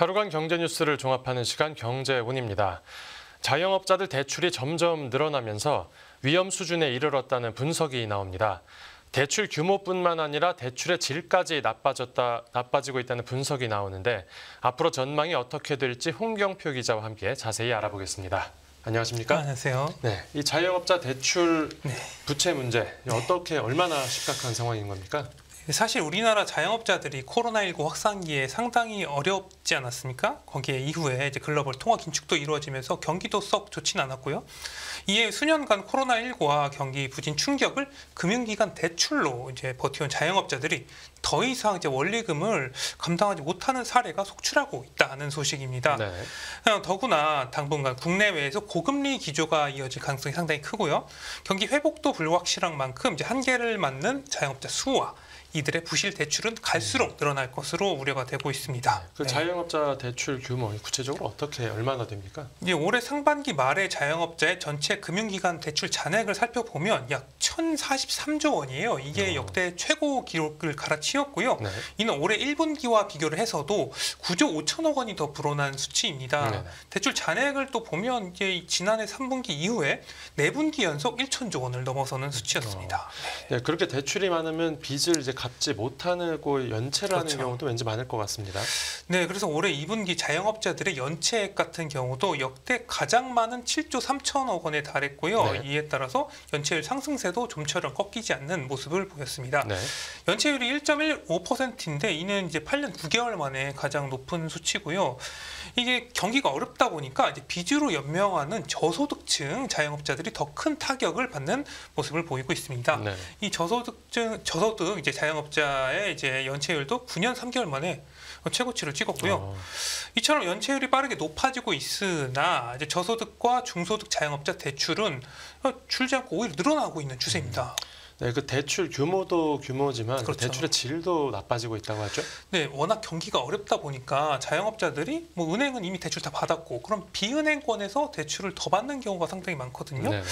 하루간 경제 뉴스를 종합하는 시간 경제운입니다. 자영업자들 대출이 점점 늘어나면서 위험 수준에 이르렀다는 분석이 나옵니다. 대출 규모뿐만 아니라 대출의 질까지 나빠지고 있다는 분석이 나오는데 앞으로 전망이 어떻게 될지 홍경표 기자와 함께 자세히 알아보겠습니다. 안녕하십니까? 안녕하세요. 네, 이 자영업자 대출 부채 문제 어떻게 얼마나 심각한 상황인 겁니까? 사실 우리나라 자영업자들이 코로나19 확산기에 상당히 어렵지 않았습니까? 거기에 이후에 이제 글로벌 통화 긴축도 이루어지면서 경기도 썩 좋지는 않았고요. 이에 수년간 코로나19와 경기 부진 충격을 금융기관 대출로 이제 버텨온 자영업자들이 더 이상 이제 원리금을 감당하지 못하는 사례가 속출하고 있다는 소식입니다. 네. 더구나 당분간 국내외에서 고금리 기조가 이어질 가능성이 상당히 크고요. 경기 회복도 불확실한 만큼 이제 한계를 맞는 자영업자 수와 이들의 부실 대출은 갈수록 늘어날 것으로 우려가 되고 있습니다. 그 자영업자 대출 규모 구체적으로 어떻게 얼마나 됩니까? 이제 올해 상반기 말에 자영업자의 전체 금융기관 대출 잔액을 살펴보면 약 1,043조 원이에요. 이게 역대 최고 기록을 갈아치웠고요. 네. 이는 올해 1분기와 비교를 해서도 9조 5천억 원이 더 불어난 수치입니다. 네. 대출 잔액을 또 보면 이제 지난해 3분기 이후에 4분기 연속 1천조 원을 넘어서는 수치였습니다. 네, 그렇게 대출이 많으면 빚을 이제 갚지 못하고 연체를 하는 그렇죠. 경우도 왠지 많을 것 같습니다. 네, 그래서 올해 2분기 자영업자들의 연체액 같은 경우도 역대 가장 많은 7조 3천억 원에 달했고요. 네. 이에 따라서 연체율 상승세도 좀처럼 꺾이지 않는 모습을 보였습니다. 네. 연체율이 1.15%인데 이는 이제 8년 9개월 만에 가장 높은 수치고요. 이게 경기가 어렵다 보니까 이제 빚으로 연명하는 저소득층 자영업자들이 더 큰 타격을 받는 모습을 보이고 있습니다. 네. 이 저소득 이제 자영업자의 이제 연체율도 9년 3개월 만에 최고치를 찍었고요. 이처럼 연체율이 빠르게 높아지고 있으나 이제 저소득과 중소득 자영업자 대출은 줄지 않고 오히려 늘어나고 있는 추세입니다. 네, 그 대출 규모도 규모지만 그 그렇죠. 대출의 질도 나빠지고 있다고 하죠. 네, 워낙 경기가 어렵다 보니까 자영업자들이 뭐 은행은 이미 대출 다 받았고 그럼 비은행권에서 대출을 더 받는 경우가 상당히 많거든요. 네.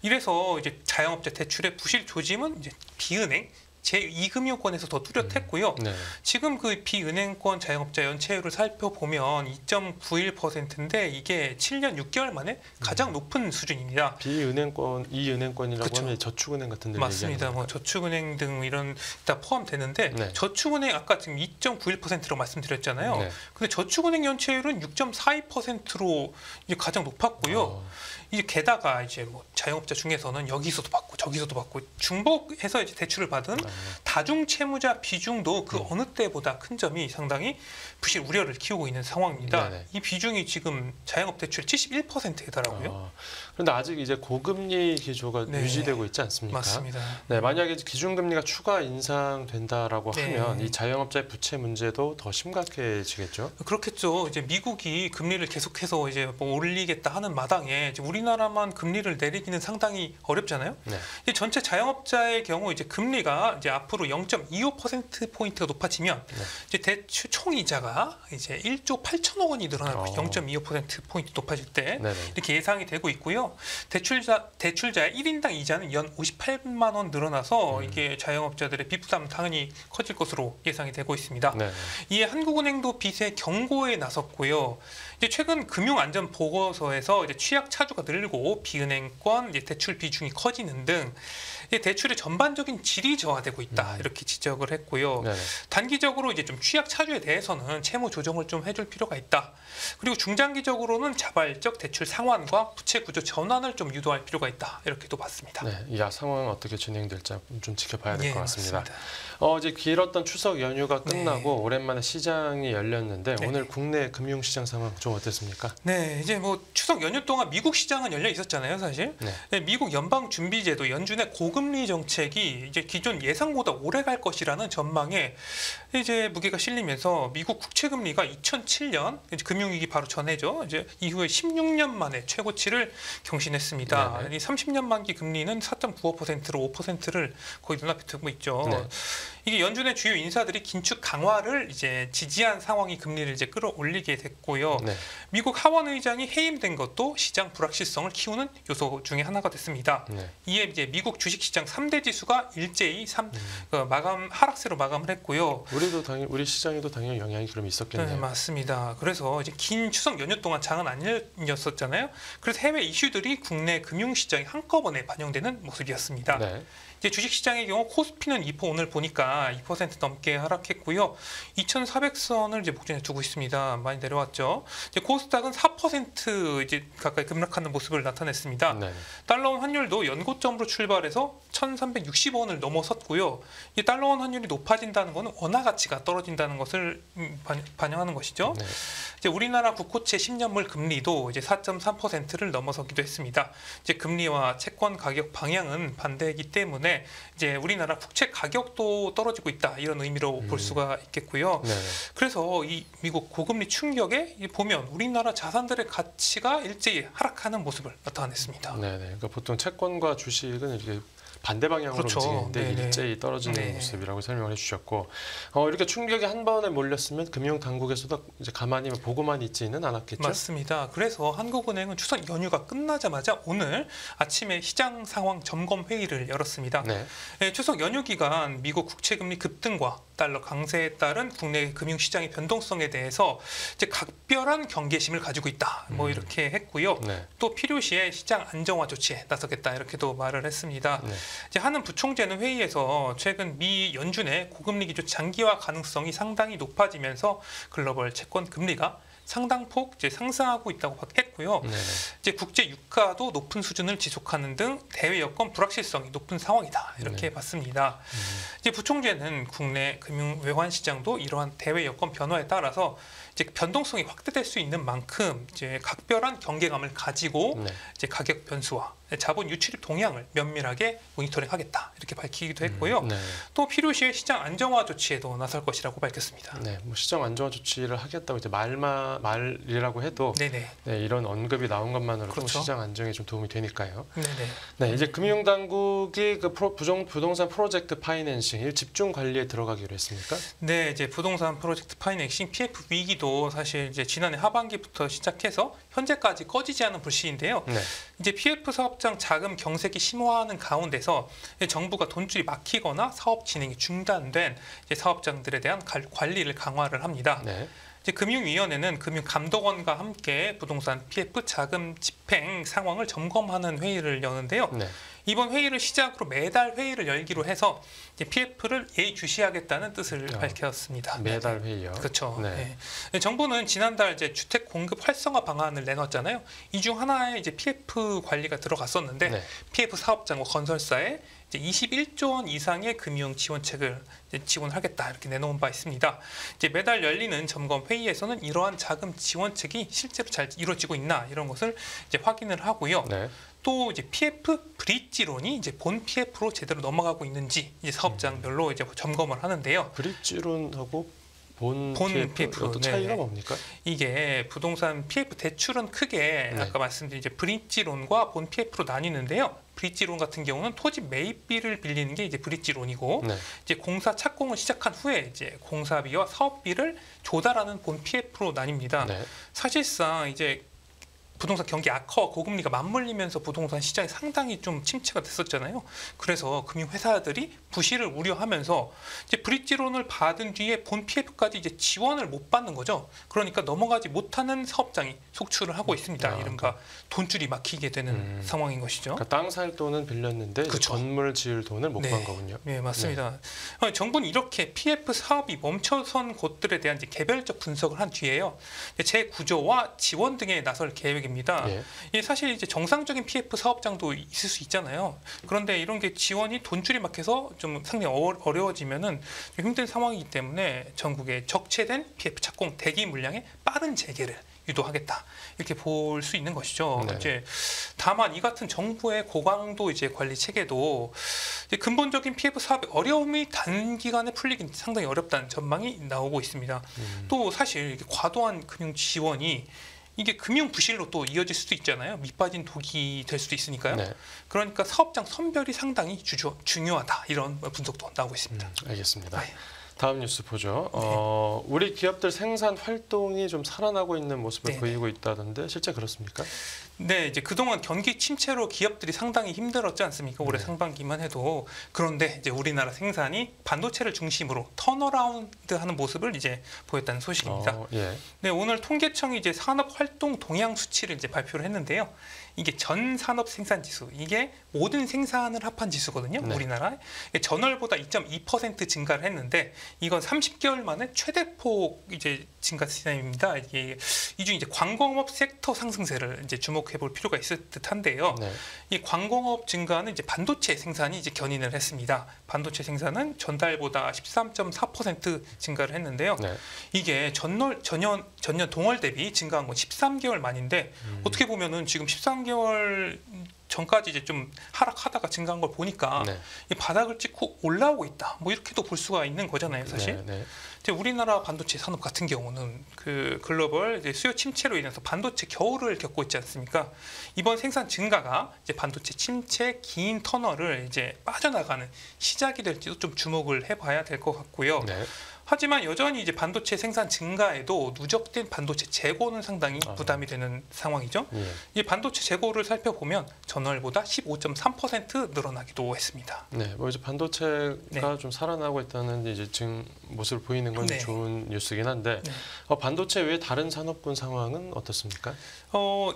이래서 이제 자영업자 대출의 부실 조짐은 이제 비은행 제2금융권에서 더 뚜렷했고요. 네. 지금 그 비은행권 자영업자 연체율을 살펴보면 2.91%인데 이게 7년 6개월 만에 가장 높은 수준입니다. 비은행권, 이은행권이라고 그쵸. 하면 저축은행 같은 데를 맞습니다. 얘기하는 뭐 저축은행 등 이런 다 포함되는데 네. 저축은행 아까 지금 2.91%라고 말씀드렸잖아요. 네. 근데 저축은행 연체율은 6.42%로 이제 가장 높았고요. 이제 게다가 이제 뭐 자영업자 중에서는 여기서도 받고 저기서도 받고 중복해서 이제 대출을 받은 다중 채무자 비중도 그 어느 때보다 큰 점이 상당히 부실 우려를 키우고 있는 상황입니다. 네네. 이 비중이 지금 자영업 대출 71%에 달하고요. 그런데 아직 이제 고금리 기조가 네. 유지되고 있지 않습니까? 맞습니다. 네, 만약에 기준금리가 추가 인상된다라고 네. 하면 이 자영업자의 부채 문제도 더 심각해지겠죠. 그렇겠죠. 이제 미국이 금리를 계속해서 이제 뭐 올리겠다 하는 마당에 이제 우리나라만 금리를 내리기는 상당히 어렵잖아요. 네. 이 전체 자영업자의 경우 이제 금리가 이제 앞으로 0.25% 포인트가 높아지면 이제 대출 총 이자가 이제 1조 8천억 원이 늘어날 것이 0.25% 포인트 높아질 때 네네. 이렇게 예상이 되고 있고요. 대출자의 1인당 이자는 연 58만 원 늘어나서 이게 자영업자들의 빚 부담은 당연히 커질 것으로 예상이 되고 있습니다. 네. 이에 한국은행도 빚의 경고에 나섰고요. 이제 최근 금융안전 보고서에서 이제 취약 차주가 늘고 비은행권 이제 대출 비중이 커지는 등 이제 대출의 전반적인 질이 저하되고 있다 이렇게 지적을 했고요. 네네. 단기적으로 이제 좀 취약 차주에 대해서는 채무 조정을 좀 해줄 필요가 있다. 그리고 중장기적으로는 자발적 대출 상환과 부채 구조 전환을 좀 유도할 필요가 있다 이렇게도 봤습니다. 네, 이 상황은 어떻게 진행될지 좀 지켜봐야 될 것 같습니다. 맞습니다. 이제 길었던 추석 연휴가 끝나고 오랜만에 시장이 열렸는데 오늘 국내 금융시장 상황 좀 어땠습니까? 네, 이제 뭐 추석 연휴 동안 미국 시장은 열려 있었잖아요, 사실. 네. 네, 미국 연방준비제도 연준의 고금리 정책이 이제 기존 예상보다 오래 갈 것이라는 전망에 이제 무게가 실리면서 미국 국채 금리가 2007년 이제 금융위기 바로 전해죠. 이제 이후에 16년 만에 최고치를 경신했습니다. 네네. 이 30년 만기 금리는 4.95%로 5%를 거의 눈앞에 두고 있죠. 네. 이게 연준의 주요 인사들이 긴축 강화를 이제 지지한 상황이 금리를 이제 끌어올리게 됐고요. 네. 미국 하원 의장이 해임된 것도 시장 불확실성을 키우는 요소 중에 하나가 됐습니다. 네. 이에 이제 미국 주식시장 3대 지수가 일제히 마감 하락세로 마감을 했고요. 우리 시장에도 당연히 영향이 그럼 있었겠네요. 네, 맞습니다. 그래서 이제 긴 추석 연휴 동안 장은 안 열렸었잖아요. 그래서 해외 이슈들이 국내 금융시장에 한꺼번에 반영되는 모습이었습니다. 네. 이제 주식시장의 경우 코스피는 오늘 보니까 2% 넘게 하락했고요. 2,400선을 이제 목전에 두고 있습니다. 많이 내려왔죠. 이제 코스닥은 4% 이제 가까이 급락하는 모습을 나타냈습니다. 네. 달러원 환율도 연고점으로 출발해서 1,360원을 넘어섰고요. 이 달러원 환율이 높아진다는 것은 원화 가치가 떨어진다는 것을 반영하는 것이죠. 네. 이제 우리나라 국고채 10년물 금리도 이제 4.3%를 넘어서기도 했습니다. 이제 금리와 채권 가격 방향은 반대이기 때문에 이제 우리나라 국채 가격도 떨어지고 있다 이런 의미로 볼 수가 있겠고요. 네. 그래서 이 미국 고금리 충격에 보면 우리나라 자산들의 가치가 일제히 하락하는 모습을 나타냈습니다. 네. 그러니까 보통 채권과 주식은 이렇게 반대 방향으로 그렇죠. 움직이는데 네네. 일제히 떨어지는 네. 모습이라고 설명을 해주셨고 이렇게 충격이 한 번에 몰렸으면 금융 당국에서도 이제 가만히 보고만 있지는 않았겠죠? 맞습니다. 그래서 한국은행은 추석 연휴가 끝나자마자 오늘 아침에 시장 상황 점검 회의를 열었습니다. 네. 추석 연휴 기간 미국 국채 금리 급등과 달러 강세에 따른 국내 금융 시장의 변동성에 대해서 이제 각별한 경계심을 가지고 있다. 뭐 이렇게 했고요. 네. 또 필요시에 시장 안정화 조치에 나서겠다 이렇게도 말을 했습니다. 네. 이제 하는 부총재는 회의에서 최근 미 연준의 고금리 기조 장기화 가능성이 상당히 높아지면서 글로벌 채권 금리가 상당폭 이제 상승하고 있다고 했고요. 네. 이제 국제 유가도 높은 수준을 지속하는 등 대외 여건 불확실성이 높은 상황이다 이렇게 봤습니다. 이제 부총재는 국내 금융 외환 시장도 이러한 대외 여건 변화에 따라서 이제 변동성이 확대될 수 있는 만큼 이제 각별한 경계감을 가지고 네. 이제 가격 변수와 자본 유출입 동향을 면밀하게 모니터링하겠다 이렇게 밝히기도 했고요. 네. 또 필요시에 시장 안정화 조치에도 나설 것이라고 밝혔습니다. 네. 뭐 시장 안정화 조치를 하겠다고 이제 말이라고 해도 네네. 네, 이런 언급이 나온 것만으로도 그렇죠. 시장 안정에 좀 도움이 되니까요. 네네. 네, 이제 금융당국이 그 부동산 프로젝트 파이낸싱 집중 관리에 들어가기로 했습니까? 네, 이제 부동산 프로젝트 파이낸싱 PF 위기도 사실 이제 지난해 하반기부터 시작해서 현재까지 꺼지지 않은 불씨인데요. 네. 이제 PF 사업장 자금 경색이 심화하는 가운데서 정부가 돈줄이 막히거나 사업 진행이 중단된 이제 사업장들에 대한 관리를 강화를 합니다. 네. 이제 금융위원회는 금융감독원과 함께 부동산 PF 자금 집행 상황을 점검하는 회의를 여는데요. 네. 이번 회의를 시작으로 매달 회의를 열기로 해서 이제 PF를 예의주시하겠다는 뜻을 밝혔습니다. 매달 회의요. 그렇죠. 네. 네. 정부는 지난달 이제 주택 공급 활성화 방안을 내놨잖아요. 이 중 하나에 이제 PF 관리가 들어갔었는데 네. PF 사업장과 건설사에 이제 21조 원 이상의 금융 지원책을 이제 지원하겠다 이렇게 내놓은 바 있습니다. 이제 매달 열리는 점검 회의에서는 이러한 자금 지원책이 실제로 잘 이루어지고 있나 이런 것을 이제 확인을 하고요. 네. 또 이제 PF 브릿지론이 이제 본 PF로 제대로 넘어가고 있는지 이제 사업장별로 이제 점검을 하는데요. 브릿지론하고 본 PF 어떤 차이가 뭡니까? 이게 부동산 PF 대출은 크게 네. 아까 말씀드린 이제 브릿지론과 본 PF로 나뉘는데요. 브릿지론 같은 경우는 토지 매입비를 빌리는 게 이제 브릿지론이고 네. 이제 공사 착공을 시작한 후에 이제 공사비와 사업비를 조달하는 본 PF로 나뉩니다. 네. 사실상 이제 부동산 경기 악화와 고금리가 맞물리면서 부동산 시장이 상당히 좀 침체가 됐었잖아요. 그래서 금융회사들이 부실을 우려하면서 이제 브릿지론을 받은 뒤에 본 PF까지 이제 지원을 못 받는 거죠. 그러니까 넘어가지 못하는 사업장이 속출을 하고 있습니다. 이른바 돈줄이 막히게 되는 상황인 것이죠. 그러니까 땅 살 돈은 빌렸는데 이제 그렇죠. 건물 지을 돈을 못 네. 구한 거군요. 네, 맞습니다. 정부는 이렇게 PF 사업이 멈춰선 곳들에 대한 이제 개별적 분석을 한 뒤에요. 재구조와 지원 등에 나설 계획입니다. 예. 사실 이제 정상적인 PF 사업장도 있을 수 있잖아요. 그런데 이런 게 지원이 돈줄이 막혀서 좀 상당히 어려워지면은 좀 힘든 상황이기 때문에 전국에 적체된 PF 착공 대기 물량의 빠른 재개를 유도하겠다 이렇게 볼 수 있는 것이죠. 네. 이제 다만 이 같은 정부의 고강도 이제 관리 체계도 이제 근본적인 PF 사업의 어려움이 단기간에 풀리긴 상당히 어렵다는 전망이 나오고 있습니다. 또 사실 이렇게 과도한 금융 지원이 이게 금융 부실로 또 이어질 수도 있잖아요. 밑빠진 독이 될 수도 있으니까요. 네. 그러니까 사업장 선별이 상당히 중요하다 이런 분석도 나오고 있습니다. 알겠습니다. 네. 다음 뉴스 보죠. 우리 기업들 생산 활동이 좀 살아나고 있는 모습을 네. 보이고 있다던데 실제 그렇습니까? 네, 이제 그동안 경기 침체로 기업들이 상당히 힘들었지 않습니까? 올해 네. 상반기만 해도. 그런데 이제 우리나라 생산이 반도체를 중심으로 턴어라운드하는 모습을 이제 보였다는 소식입니다. 예. 네, 오늘 통계청이 이제 산업 활동 동향 수치를 이제 발표를 했는데요. 이게 전 산업 생산 지수, 이게 모든 생산을 합한 지수거든요. 네. 우리나라 전월보다 2.2% 증가를 했는데 이건 30개월 만에 최대폭 이제 증가 시장입니다. 이게 이 중 이제 광공업 섹터 상승세를 이제 주목해 볼 필요가 있을 듯한데요. 네. 이 광공업 증가는 이제 반도체 생산이 이제 견인을 했습니다. 반도체 생산은 전달보다 13.4% 증가를 했는데요. 네. 이게 전년 동월 대비 증가한 건 13개월 만인데 어떻게 보면은 지금 13개월 전까지 이제 좀 하락하다가 증가한 걸 보니까 네. 이 바닥을 찍고 올라오고 있다. 뭐 이렇게도 볼 수가 있는 거잖아요, 사실. 네. 네. 이제 우리나라 반도체 산업 같은 경우는 그 글로벌 이제 수요 침체로 인해서 반도체 겨울을 겪고 있지 않습니까? 이번 생산 증가가 이제 반도체 침체 긴 터널을 이제 빠져나가는 시작이 될지도 좀 주목을 해봐야 될 것 같고요. 네. 하지만 여전히 이제 반도체 생산 증가에도 누적된 반도체 재고는 상당히 부담이 되는 상황이죠. 예. 이 반도체 재고를 살펴보면 전월보다 15.3% 늘어나기도 했습니다. 네, 뭐 이제 반도체가 네. 좀 살아나고 있다는 이제 지금 모습을 보이는 건 네. 좋은 뉴스긴 한데 네. 반도체 외 다른 산업군 상황은 어떻습니까?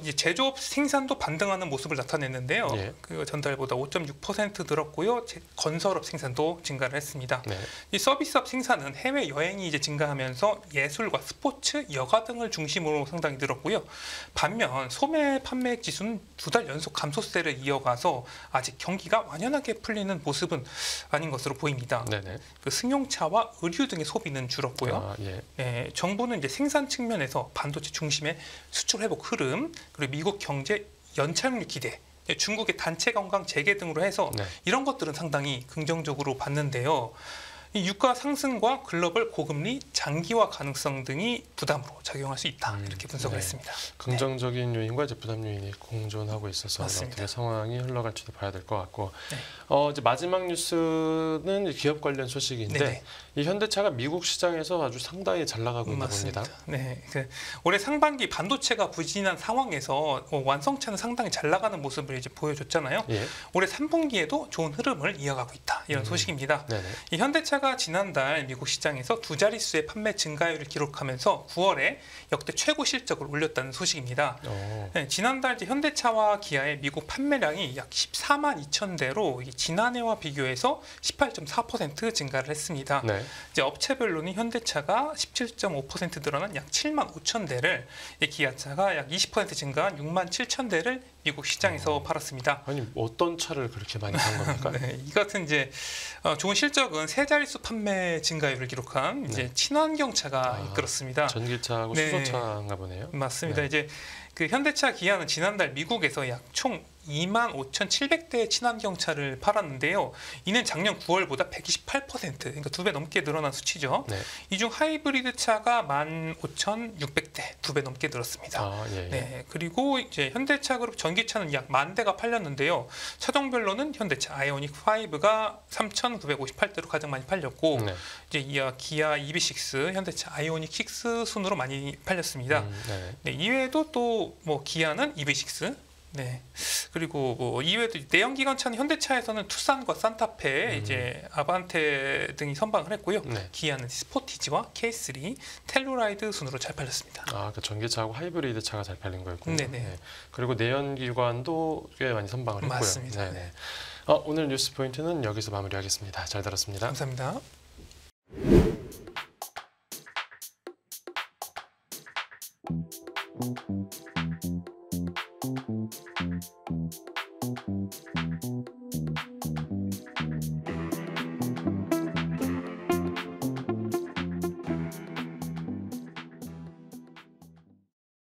이제 제조업 생산도 반등하는 모습을 나타냈는데요. 예. 그 전달보다 5.6% 늘었고요. 건설업 생산도 증가를 했습니다. 네. 이 서비스업 생산은 해외 여행이 이제 증가하면서 예술과 스포츠, 여가 등을 중심으로 상당히 늘었고요. 반면 소매 판매액 지수는 2달 연속 감소세를 이어가서 아직 경기가 완연하게 풀리는 모습은 아닌 것으로 보입니다. 네네. 그 승용차와 의류 등의 소비는 줄었고요. 아, 예. 예, 정부는 이제 생산 측면에서 반도체 중심의 수출 회복 흐름, 그리고 미국 경제 연착륙 기대, 중국의 단체 관광 재개 등으로 해서 네. 이런 것들은 상당히 긍정적으로 봤는데요. 이 유가 상승과 글로벌 고금리 장기화 가능성 등이 부담으로 작용할 수 있다 이렇게 분석을 네. 했습니다. 긍정적인 요인과 이제 부담 요인이 공존하고 있어서 맞습니다. 어떻게 상황이 흘러갈지도 봐야 될 것 같고 네. 이제 마지막 뉴스는 기업 관련 소식인데 네네. 이 현대차가 미국 시장에서 아주 상당히 잘 나가고 있는 맞습니다. 겁니다. 네, 올해 상반기 반도체가 부진한 상황에서 완성차는 상당히 잘 나가는 모습을 이제 보여줬잖아요. 예. 올해 3분기에도 좋은 흐름을 이어가고 있다 이런 소식입니다. 네네. 이 현대차가 지난달 미국 시장에서 두 자릿수의 판매 증가율을 기록하면서 9월에 역대 최고 실적을 올렸다는 소식입니다. 네, 지난달 이제 현대차와 기아의 미국 판매량이 약 14만 2천 대로 지난해와 비교해서 18.4% 증가를 했습니다. 네. 이제 업체별로는 현대차가 17.5% 늘어난 약 7만 5천 대를, 기아차가 약 20% 증가한 6만 7천 대를 미국 시장에서 팔았습니다. 아니 어떤 차를 그렇게 많이 산 겁니까? 네, 이 같은 이제 좋은 실적은 세 자릿수 판매 증가율을 기록한 이제 친환경차가 이끌었습니다. 전기차하고 네. 수소차인가 보네요. 맞습니다. 네. 이제 그 현대차 기아는 지난달 미국에서 약 총 2만 5,700대의 친환경차를 팔았는데요. 이는 작년 9월보다 128%, 그러니까 2배 넘게 늘어난 수치죠. 네. 이 중 하이브리드 차가 15,600대, 2배 넘게 늘었습니다. 아, 예. 네, 그리고 이제 현대차 그룹 전기차는 약 10,000대가 팔렸는데요. 차종별로는 현대차 아이오닉 5가 3,958대로 가장 많이 팔렸고, 네. 이제 이어 기아 EV6, 현대차 아이오닉 6 순으로 많이 팔렸습니다. 네. 네, 이외에도 또 뭐 기아는 EV6, 네, 그리고 뭐 이외에도 내연기관차는 현대차에서는 투싼과 산타페, 이제 아반떼 등이 선방을 했고요. 네. 기아는 스포티지와 K3, 텔루라이드 순으로 잘 팔렸습니다. 아, 그 전기차하고 하이브리드 차가 잘 팔린 거였군요. 네네. 네. 그리고 내연기관도 꽤 많이 선방을 했고요. 맞습니다. 네네. 오늘 뉴스 포인트는 여기서 마무리하겠습니다. 잘 들었습니다. 감사합니다.